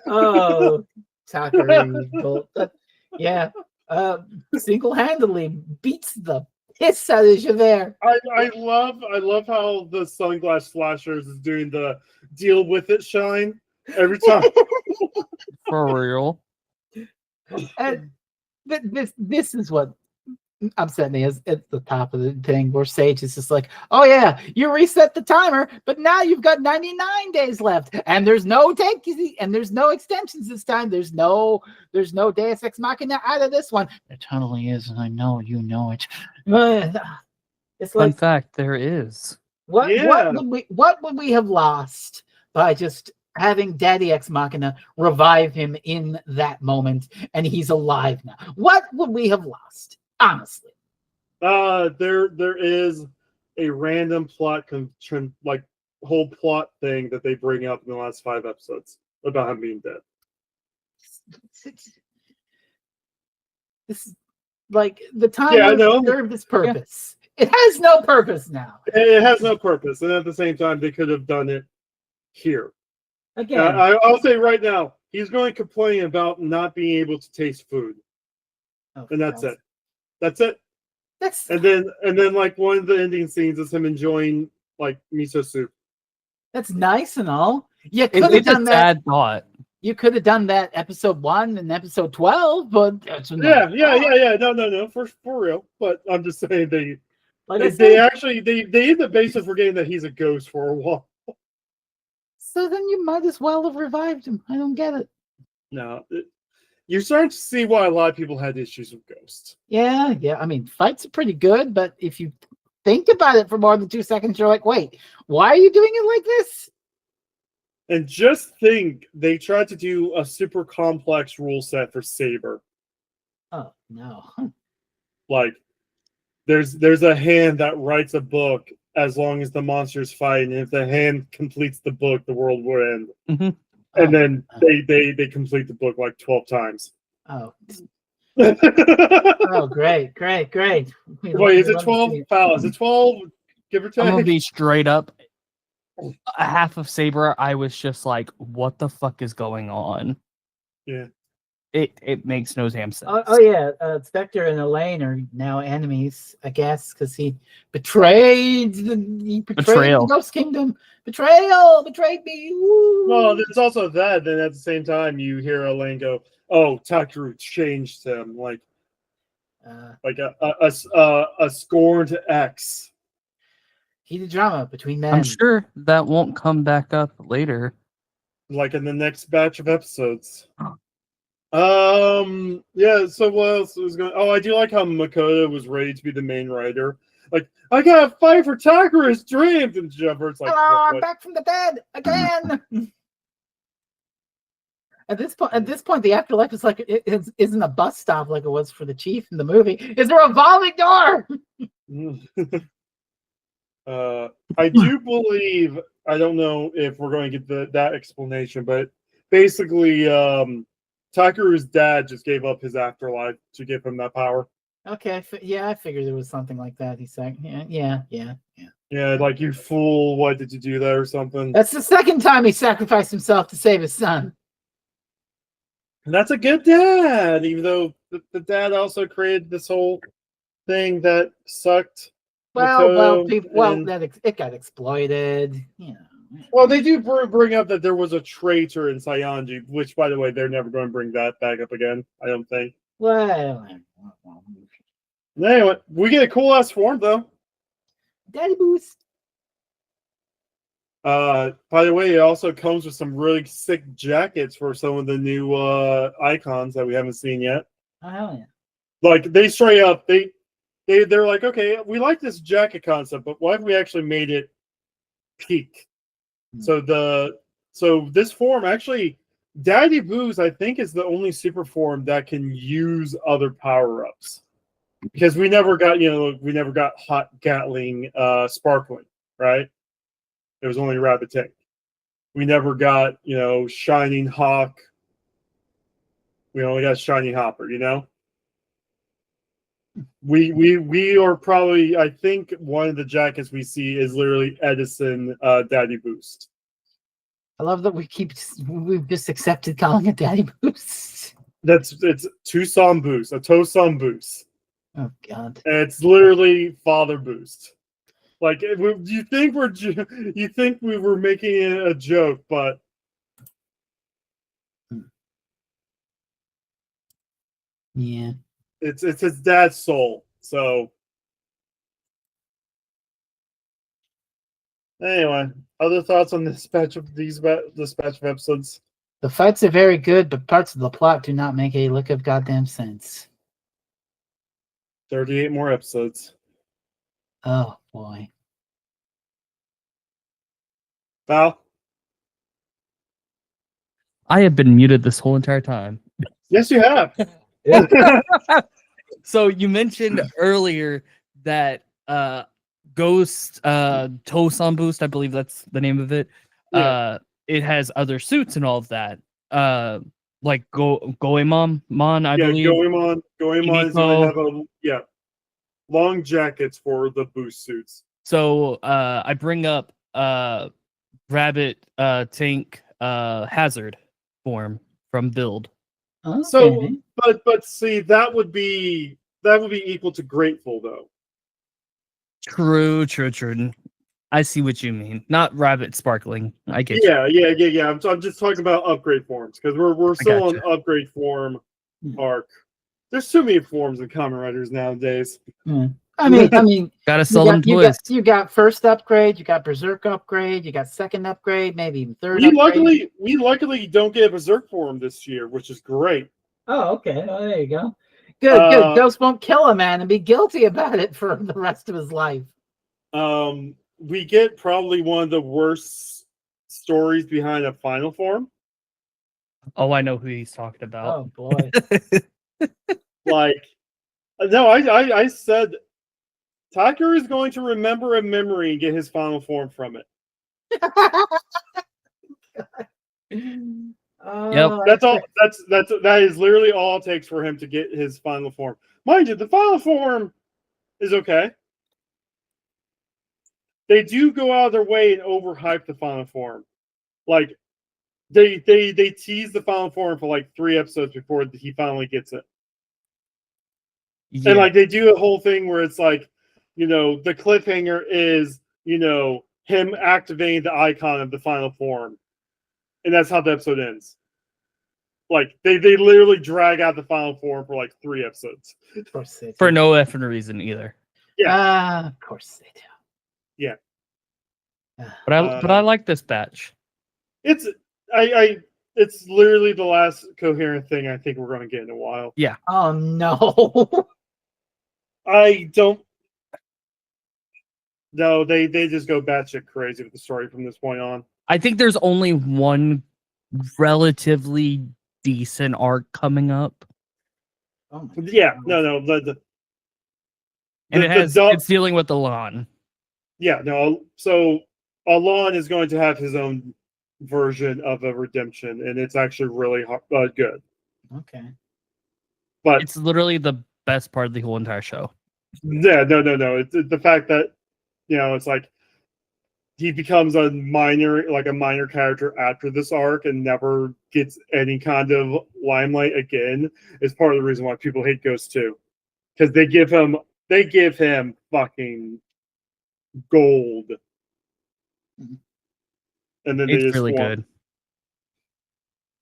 Oh, Takari. Yeah. Single-handedly beats the piss out of Javert. I love how the sunglass flashers is doing the deal with it shine every time. For real. And this is what upset me is at the top of the thing where Sage is just like, oh yeah, you reset the timer, but now you've got 99 days left, and there's no and there's no extensions this time. There's no Deus Ex Machina out of this one. There totally is, and I know you know it. It's Fun like, fact, there is. what would we have lost by just having Daddy Ex Machina revive him in that moment, and he's alive now? What would we have lost? Honestly, there is a random plot like whole plot thing that they bring up in the last 5 episodes about him being dead. this is like the time served its purpose. Yeah. It has no purpose now. It has no purpose, and at the same time, they could have done it here. Again, I'll say right now, he's going to complain about not being able to taste food, and that's it. That's it. And then like one of the ending scenes is him enjoying like miso soup. That's nice and all. You could have It's done a that. sad thought. You could have done that episode 1 and episode 12, but that's Yeah. No, for real. But I'm just saying they the basis for getting that he's a ghost for a while. So then you might as well have revived him. I don't get it. No. You're starting to see why a lot of people had issues with Ghost. Yeah. I mean, fights are pretty good, but if you think about it for more than 2 seconds, you're like, wait, why are you doing it like this? And just think, they tried to do a super complex rule set for Saber. Oh no. Like, there's a hand that writes a book as long as the monsters fight, and if the hand completes the book, the world will end. Mhm. And then they complete the book like 12 times. Oh. Wait, Oh, great. is it 12? Pal, is it 12? Give or I'm gonna take. be straight up. A half of Saber, I was just like, "What the fuck is going on?" Yeah. It makes no damn sense. Oh yeah, Spectre and Elaine are now enemies, I guess, because he betrayed the Betrayal. Ghost Kingdom. Betrayed me. Woo. Well, there's also that. Then at the same time, you hear Elaine go, "Oh, Takeru changed him like a scorned ex." Heated drama between men. I'm sure that won't come back up later. Like in the next batch of episodes. Yeah, so what else was going? Oh, I do like how Makoto was ready to be the main writer. Like, I gotta fight for Takeru's dreams, and Jumper's like, Hello, I'm what? back from the dead again. At this point, the afterlife is like it isn't a bus stop like it was for the chief in the movie. It's a revolving door. I do believe, I don't know if we're going to get that explanation, but basically, Takeru's dad just gave up his afterlife to give him that power. Okay, I figured there was something like that. He said, yeah. Yeah, like, you fool, why did you do that or something? That's the second time he sacrificed himself to save his son. And that's a good dad, even though the dad also created this whole thing that sucked. It got exploited. You know. Well, they do bring up that there was a traitor in Saiyajin, which, by the way, they're never going to bring that back up again, I don't think. Well, Anyway, we get a cool ass form though. Daddy boost. By the way, it also comes with some really sick jackets for some of the new icons that we haven't seen yet. Oh hell yeah! Like, they straight up, they're like, okay, we like this jacket concept, but what if we actually made it peak? So this form actually, Daddy Boo's, I think, is the only super form that can use other power-ups. Because we never got Hot Gatling Sparkling, right? It was only Rabbit Tank. We never got, Shining Hawk. We only got Shiny Hopper, We are probably, I think one of the jackets we see is literally Edison Daddy Boost. I love that we've just accepted calling it Daddy Boost. It's Tucson Boost, a Tosan Boost. Oh God! And it's literally Father Boost. Like, you think we were making it a joke, but yeah, it's his dad's soul. So anyway, other thoughts on this batch of episodes? the fights are very good, but parts of the plot do not make a lick of goddamn sense. 38 more episodes. Oh boy. Val? I have been muted this whole entire time. Yes, you have. So you mentioned earlier that Ghost Tosan Boost, I believe that's the name of it. Yeah. It has other suits and all of that. Like Goemon, I believe. Goemon is going to have long jackets for the boost suits. So I bring up Rabbit Tank Hazard form from Build. Okay. So, but see, that would be equal to Grateful though. True. I see what you mean. Not Rabbit Sparkling. I get you. Yeah. I'm just talking about upgrade forms because we're still on upgrade form arc. There's too many forms in Kamen Riders nowadays. I mean, Gotta sell them toys. You got first upgrade, you got Berserk upgrade, you got second upgrade, maybe even third. We luckily don't get a Berserk form this year, which is great. Oh, okay. Oh, there you go. Good. Ghost won't kill a man and be guilty about it for the rest of his life. we get probably one of the worst stories behind a final form. Oh, I know who he's talking about. Oh boy. Like, no, I said Tucker is going to remember a memory and get his final form from it. Oh, That's all. That is literally all it takes for him to get his final form. Mind you, the final form is okay. They do go out of their way and overhype the final form. Like they tease the final form for like 3 episodes before he finally gets it. Yeah. And like they do a whole thing where it's like, the cliffhanger is, him activating the icon of the final form. And that's how the episode ends. Like they literally drag out the final form for like 3 episodes. of course they do. For no effing reason either. Of course they do. Yeah. But I like this batch. It's literally the last coherent thing I think we're going to get in a while. Yeah. Oh no. I don't. No, they just go batshit crazy with the story from this point on. I think there's only one relatively decent arc coming up, Oh my Yeah, God. no, and the it's dealing with Alon. Yeah, no. So Alon is going to have his own version of a redemption, and it's actually really good. Okay. But It's literally the best part of the whole entire show. yeah, no. It's the fact that it's like he becomes a minor character after this arc and never gets any kind of limelight again is part of the reason why people hate Ghost 2. Because they give him fucking gold. And then they It's just really good.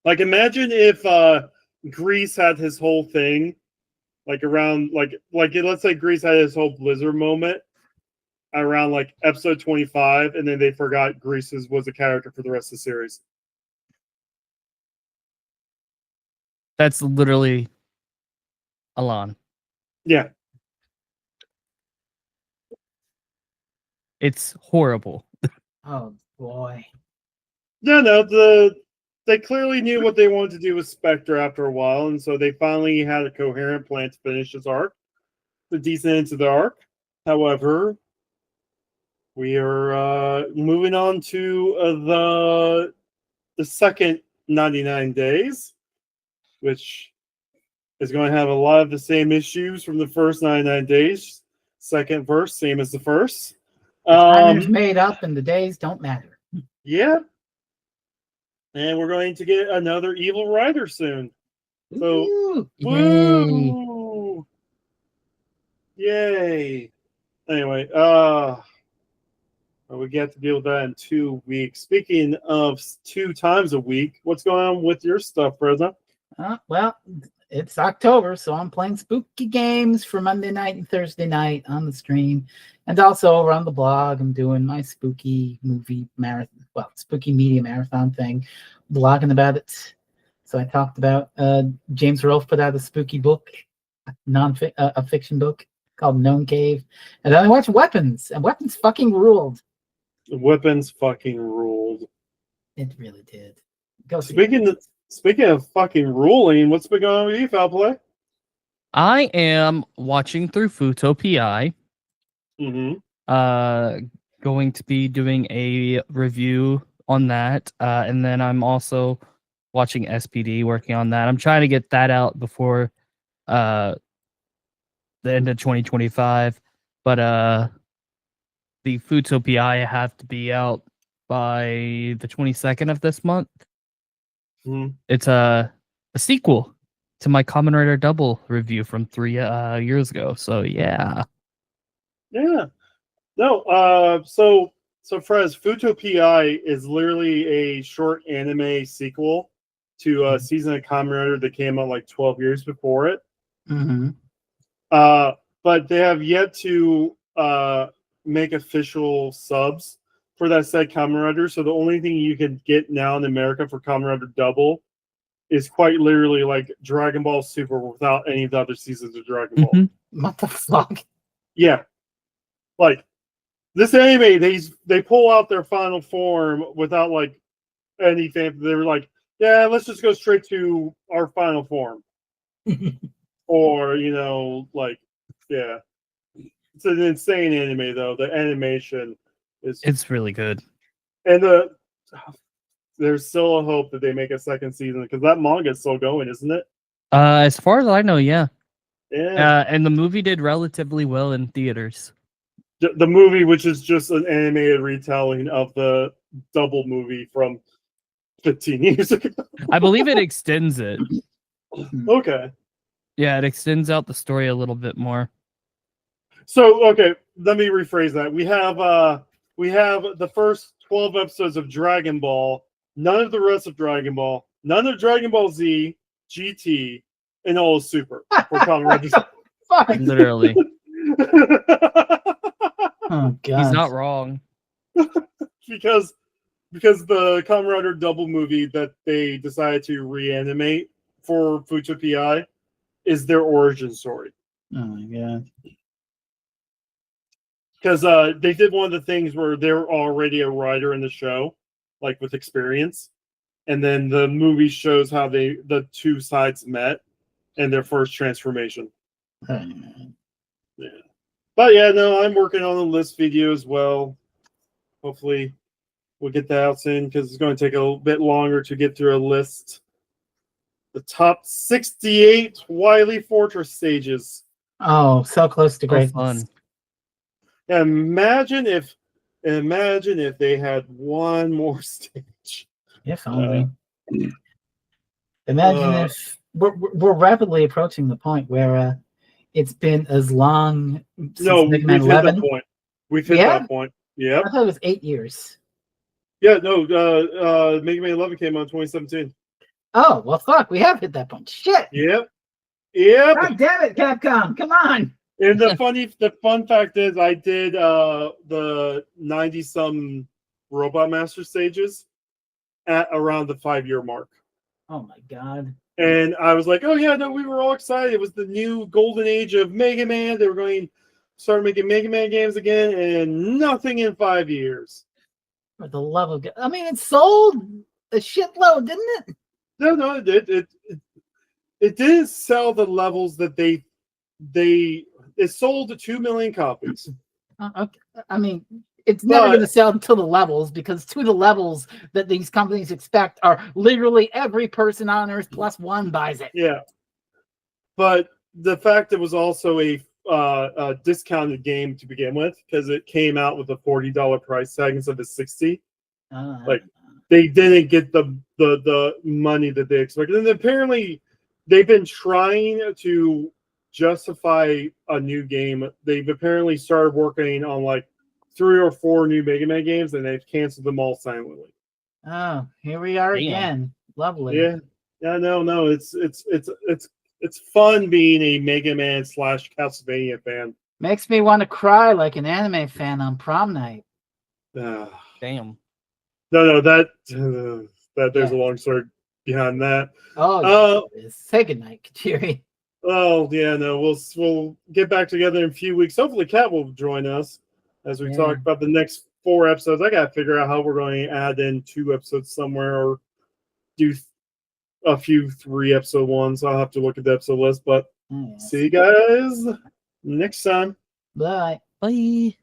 Like imagine if Grease had his whole thing like around like let's say Grease had his whole Blizzard moment around like episode 25, and then they forgot Grease's was a character for the rest of the series. That's literally Alon. Yeah. It's horrible. Oh boy. No, they clearly knew what they wanted to do with Spectre after a while, and so they finally had a coherent plan to finish this arc, the decent end to the arc. However, we are moving on to the second 99 days, which is going to have a lot of the same issues from the first 99 days. Second verse, same as the first. Time's made up and the days don't matter. Yeah. And we're going to get another Evil Rider soon. So, Ooh. woo! Yay! Anyway, we get to deal with that in 2 weeks. Speaking of 2 times a week, what's going on with your stuff, Freza? Well, it's October, so I'm playing spooky games for Monday night and Thursday night on the stream. And also over on the blog, I'm doing my spooky movie marathon, spooky media marathon thing, blogging about it. So I talked about James Rolfe put out a spooky book, a fiction book called Gnome Cave. And then I watched Weapons, and Weapons fucking ruled. Weapons fucking ruled. It really did. Go see it. Speaking of fucking ruling, what's been going on with you, Foul Play? I am watching through Futopia. Mm-hmm. Going to be doing a review on that, and then I'm also watching SPD, working on that. I'm trying to get that out before the end of 2025, but the Futopia have to be out by the 22nd of this month. Mm-hmm. It's a sequel to my Kamen Rider Double review from 3 years ago. So yeah. No. So Frez, Futopia is literally a short anime sequel to a season of Kamen Rider that came out like 12 years before it. Mm-hmm. But they have yet to make official subs for that said Kamen Rider. So the only thing you can get now in America for Kamen Rider Double is quite literally like Dragon Ball Super without any of the other seasons of Dragon Ball. What the fuck? Yeah. Like, this anime, they pull out their final form without like anything. They were like, yeah, let's just go straight to our final form. Or, like, yeah. It's an insane anime, though. The animation is... It's really good. And there's still a hope that they make a second season, because that manga is still going, isn't it? As far as I know, yeah. Yeah. And the movie did relatively well in theaters. The movie, which is just an animated retelling of the double movie from 15 years ago. I believe it extends it. Okay. Yeah, it extends out the story a little bit more. So, okay, let me rephrase that. We have the first 12 episodes of Dragon Ball, none of the rest of Dragon Ball, none of Dragon Ball Z, GT, and all of Super for Kamen Rider. Fuck. Literally. Oh god. He's not wrong. because the Kamen Rider double movie that they decided to reanimate for Fucha PI is their origin story. Oh my god. Because they did one of the things where they're already a writer in the show, like with experience, and then the movie shows how the two sides met and their first transformation. Yeah. But yeah, no, I'm working on a list video as well. Hopefully we'll get that out soon, because it's going to take a little bit longer to get through a list. The top 68 Wily Fortress stages. Oh, so close to So greatness. fun. Imagine if they had one more stage. If only. Imagine if we're rapidly approaching the point where it's been as long since Mega Man we've hit 11. that point. We've hit Yeah? that point. Yep. I thought it was 8 years. Yeah, no, Mega Man 11 came out in 2017. Oh, well, fuck. We have hit that point. Shit. Yep. God damn it, Capcom. Come on. And the fun fact is, I did the 90-some Robot Master stages at around the 5-year mark. Oh my god. And I was like, oh yeah, no, we were all excited. It was the new golden age of Mega Man. They were going to start making Mega Man games again, and nothing in 5 years. For the love of God. I mean, it sold a shitload, didn't it? No, it did. It didn't sell the levels that it sold 2 million copies. Okay. I mean, it's never But- going to sell to the levels, because to the levels that these companies expect are literally every person on Earth plus one buys it. Yeah. But the fact it was also a discounted game to begin with, because it came out with a $40 price tag instead of $60. Like, they didn't get the money that they expected. And apparently they've been trying to justify a new game. They've apparently started working on like 3 or 4 new Mega Man games, and they've canceled them all silently. Oh, here we are Damn. again. Lovely. Yeah, no, it's fun being a Mega Man / Castlevania fan. Makes me want to cry like an anime fan on prom night. Damn. No, that there's a long story behind that. Oh, yes, it is. Say goodnight, Kuchiri. Oh yeah, no, we'll get back together in a few weeks. Hopefully, Kat will join us as we talk about the next 4 episodes. I gotta figure out how we're going to add in 2 episodes somewhere, or do a few 3-episode ones. I'll have to look at the episode list. But Yes. see you guys next time. Bye. Bye.